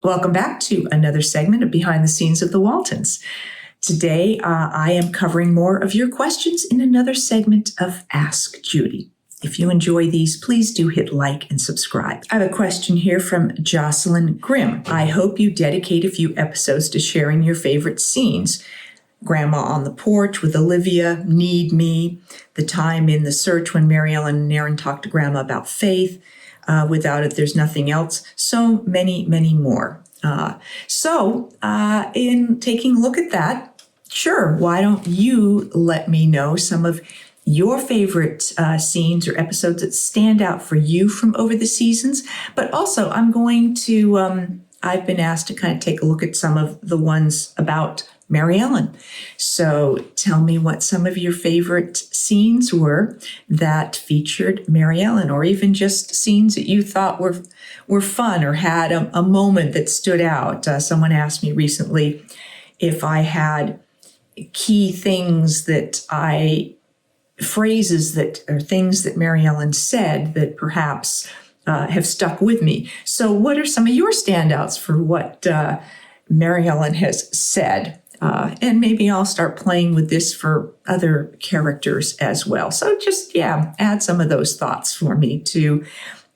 Welcome back to another segment of Behind the Scenes of the Waltons. Today, I am covering more of your questions in another segment of Ask Judy. If you enjoy these, please do hit like and subscribe. I have a question here from Jocelyn Grimm. I hope you dedicate a few episodes to sharing your favorite scenes. Grandma on the porch with Olivia, Need Me, the time in the search when Mary Ellen and Aaron talked to Grandma about faith. Without it, there's nothing else. So many, many more. In taking a look at that, sure, why don't you let me know some of your favorite scenes or episodes that stand out for you from over the seasons? But also, I'm going to, I've been asked to kind of take a look at some of the ones about Mary Ellen. So tell me what some of your favorite scenes were that featured Mary Ellen, or even just scenes that you thought were fun or had a moment that stood out. Someone asked me recently if I had key things phrases that are things that Mary Ellen said that perhaps have stuck with me. So what are some of your standouts for what Mary Ellen has said? And maybe I'll start playing with this for other characters as well. So just, add some of those thoughts for me to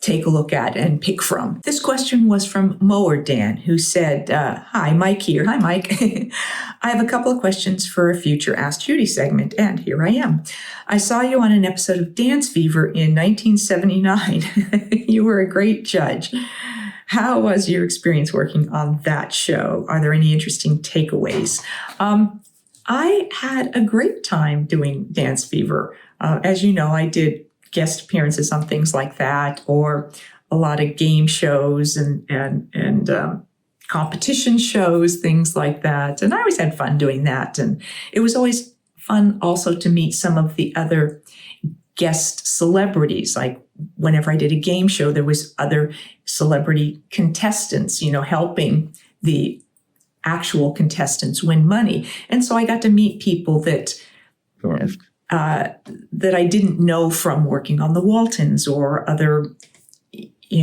take a look at and pick from. This question was from Mower Dan, who said, hi, Mike here. Hi, Mike. I have a couple of questions for a future Ask Judy segment, and here I am. I saw you on an episode of Dance Fever in 1979. You were a great judge. How was your experience working on that show? Are there any interesting takeaways? I had a great time doing Dance Fever. As you know, I did guest appearances on things like that, or a lot of game shows and competition shows, things like that. And I always had fun doing that. And it was always fun also to meet some of the other guest celebrities. Like whenever I did a game show, there was other celebrity contestants, helping the actual contestants win money. And so I got to meet people that I didn't know from working on the Waltons or other,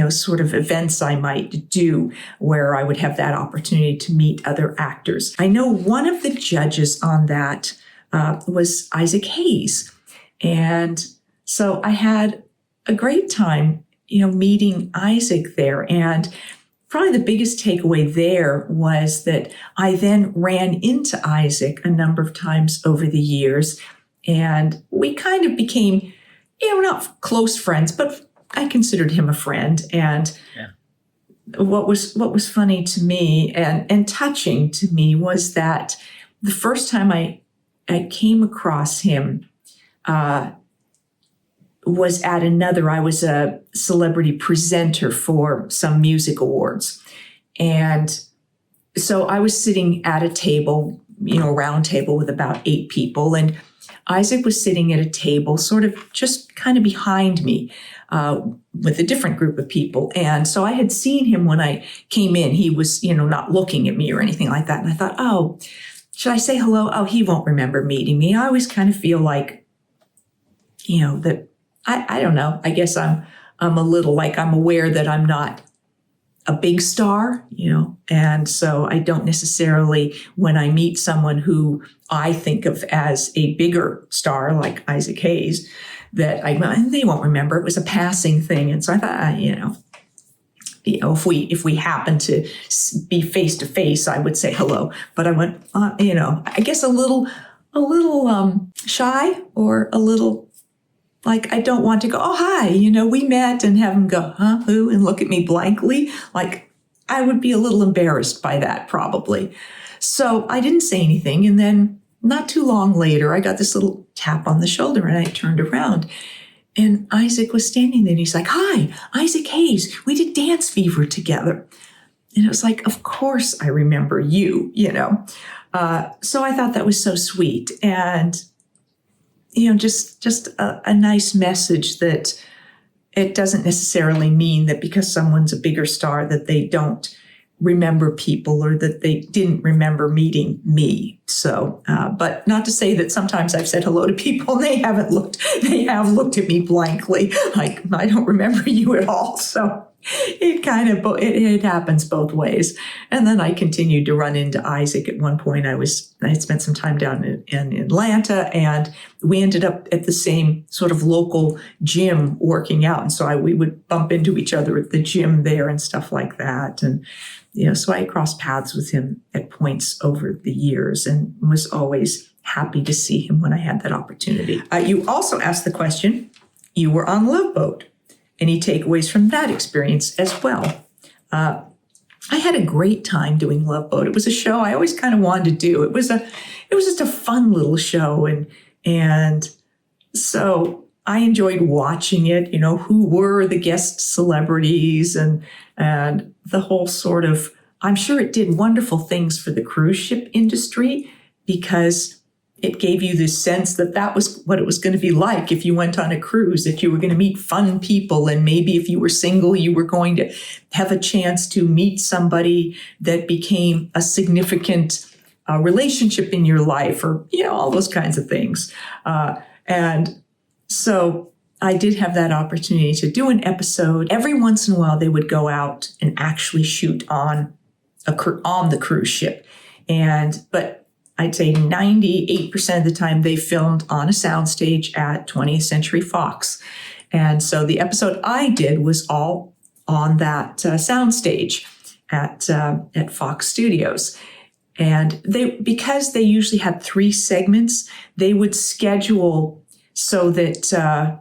sort of events I might do where I would have that opportunity to meet other actors. I know one of the judges on that was Isaac Hayes. And so I had a great time, meeting Isaac there. And probably the biggest takeaway there was that I then ran into Isaac a number of times over the years. And we kind of became, not close friends, but I considered him a friend. And what was funny to me and touching to me was that the first time I came across him was at I was a celebrity presenter for some music awards. And so I was sitting at a table, a round table with about 8 people. And Isaac was sitting at a table sort of just kind of behind me with a different group of people. And so I had seen him when I came in. He was, not looking at me or anything like that. And I thought, oh, should I say hello? Oh, he won't remember meeting me. I always kind of feel like, that I don't know. I guess I'm a little like I'm aware that I'm not a big star, and so I don't necessarily, when I meet someone who I think of as a bigger star, like Isaac Hayes, that they won't remember. It was a passing thing. And so I thought, if we happen to be face to face, I would say hello. But I went, I guess a little shy, or a little like, I don't want to go, oh, hi, we met, and have him go, huh, who? And look at me blankly. Like, I would be a little embarrassed by that, probably. So I didn't say anything. And then not too long later, I got this little tap on the shoulder, and I turned around, and Isaac was standing there, and he's like, hi, Isaac Hayes. We did Dance Fever together. And it was like, of course I remember you, So I thought that was so sweet. And just a nice message that it doesn't necessarily mean that because someone's a bigger star that they don't remember people, or that they didn't remember meeting me. So, but not to say that sometimes I've said hello to people and they have looked at me blankly, like I don't remember you at all. So it happens both ways. And then I continued to run into Isaac. At one point, I had spent some time down in Atlanta, and we ended up at the same sort of local gym working out. And so we would bump into each other at the gym there and stuff like that. And, so I crossed paths with him at points over the years and was always happy to see him when I had that opportunity. You also asked the question, you were on Loveboat. Any takeaways from that experience as well? I had a great time doing Loveboat. It was a show I always kind of wanted to do. It was just a fun little show, and so I enjoyed watching it. Who were the guest celebrities and the whole sort of. I'm sure it did wonderful things for the cruise ship industry because it gave you this sense that was what it was going to be like if you went on a cruise, that you were going to meet fun people. And maybe if you were single, you were going to have a chance to meet somebody that became a significant relationship in your life, or, all those kinds of things. And so I did have that opportunity to do an episode. Every once in a while, they would go out and actually shoot on the cruise ship. But I'd say 98% of the time they filmed on a soundstage at 20th Century Fox. And so the episode I did was all on that soundstage at Fox Studios. And because they usually had 3 segments, they would schedule so that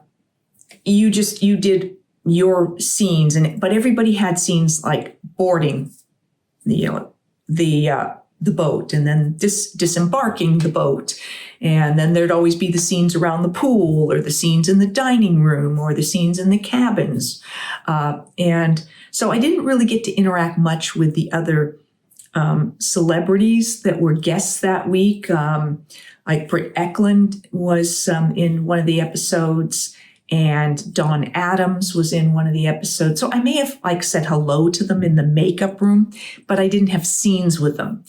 you did your scenes, but everybody had scenes like boarding, the boat, and then disembarking the boat. And then there'd always be the scenes around the pool, or the scenes in the dining room, or the scenes in the cabins. And so I didn't really get to interact much with the other celebrities that were guests that week. Like Britt Eklund was in one of the episodes, and Dawn Adams was in one of the episodes. So I may have said hello to them in the makeup room, but I didn't have scenes with them.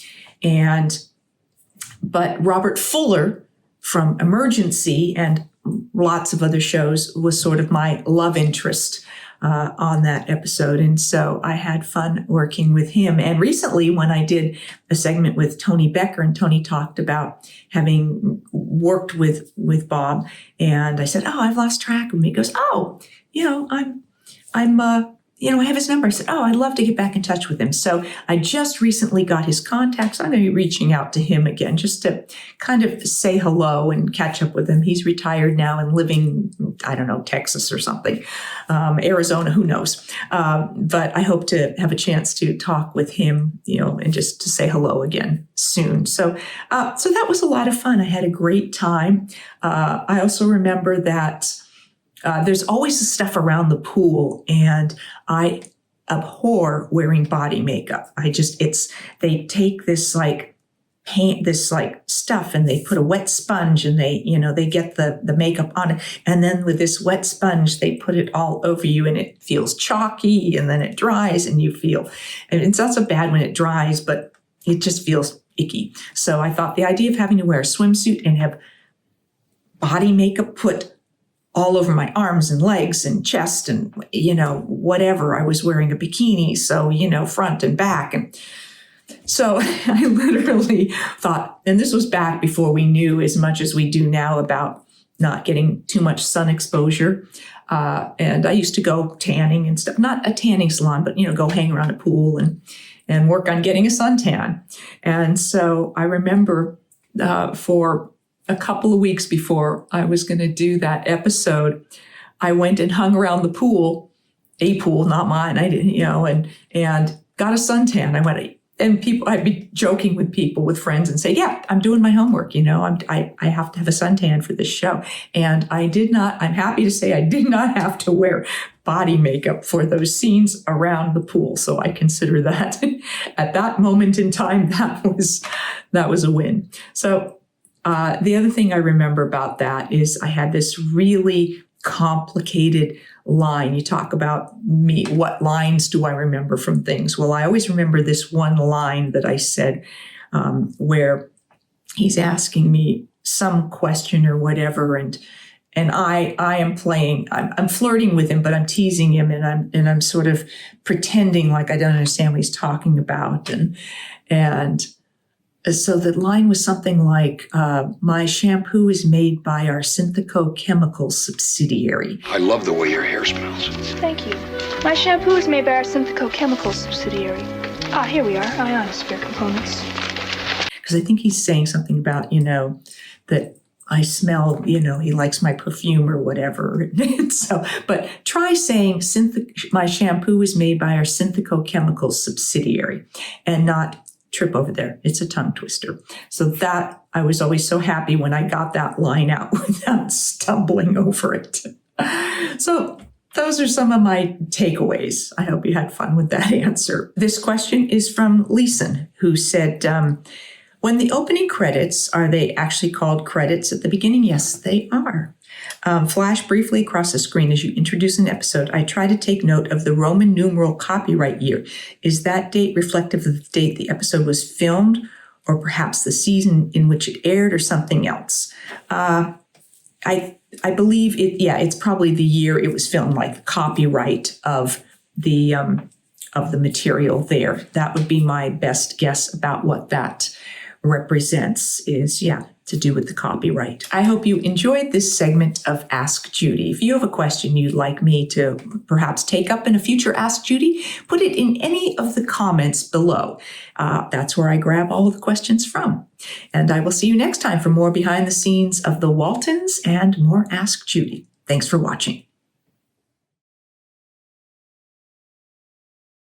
But Robert Fuller from Emergency and lots of other shows was sort of my love interest on that episode. And so I had fun working with him. And recently, when I did a segment with Tony Becker, and Tony talked about having worked with Bob, and I said, I've lost track of him. He goes, I have his number. I said, I'd love to get back in touch with him. So I just recently got his contacts. I'm going to be reaching out to him again just to kind of say hello and catch up with him. He's retired now and living, I don't know, Texas or something, Arizona, who knows. But I hope to have a chance to talk with him, and just to say hello again soon. So that was a lot of fun. I had a great time. I also remember that there's always stuff around the pool, and I abhor wearing body makeup. They take this paint, this stuff, and they put a wet sponge, and they get the makeup on it. And then with this wet sponge, they put it all over you, and it feels chalky, and then it dries, and and it's not so bad when it dries, but it just feels icky. So I thought the idea of having to wear a swimsuit and have body makeup put all over my arms and legs and chest and, whatever. I was wearing a bikini, so, front and back. And so I literally thought, and this was back before we knew as much as we do now about not getting too much sun exposure. And I used to go tanning and stuff, not a tanning salon, but, go hang around a pool and work on getting a suntan. And so I remember for a couple of weeks before I was going to do that episode, I went and hung around the pool, a pool, not mine. I didn't, and got a suntan. I'd be joking with friends and say, yeah, I'm doing my homework. I have to have a suntan for this show. And I'm happy to say I did not have to wear body makeup for those scenes around the pool. So I consider that at that moment in time, that was a win. So the other thing I remember about that is I had this really complicated line. You talk about me, what lines do I remember from things? Well, I always remember this one line that I said where he's asking me some question or whatever, And I am playing, I'm flirting with him, but I'm teasing him, and I'm sort of pretending like I don't understand what he's talking about. And so the line was something like, my shampoo is made by our Synthico Chemicals subsidiary. I love the way your hair smells. Thank you. My shampoo is made by our Synthico Chemicals subsidiary. Ah, here we are, ionosphere components. Because I think he's saying something about, that I smell, he likes my perfume or whatever. So, but try saying my shampoo is made by our Synthico Chemicals subsidiary, and not trip over there. It's a tongue twister. So that, I was always so happy when I got that line out without stumbling over it. So those are some of my takeaways. I hope you had fun with that answer. This question is from Leeson, who said, when the opening credits, are they actually called credits at the beginning? Yes, they are. Flash briefly across the screen as you introduce an episode. I try to take note of the Roman numeral copyright year. Is that date reflective of the date the episode was filmed, or perhaps the season in which it aired, or something else? I believe it. Yeah, it's probably the year it was filmed, like the copyright of the material there. That would be my best guess about what that represents, is, to do with the copyright. I hope you enjoyed this segment of Ask Judy. If you have a question you'd like me to perhaps take up in a future Ask Judy, put it in any of the comments below. That's where I grab all of the questions from. And I will see you next time for more behind the scenes of the Waltons and more Ask Judy. Thanks for watching.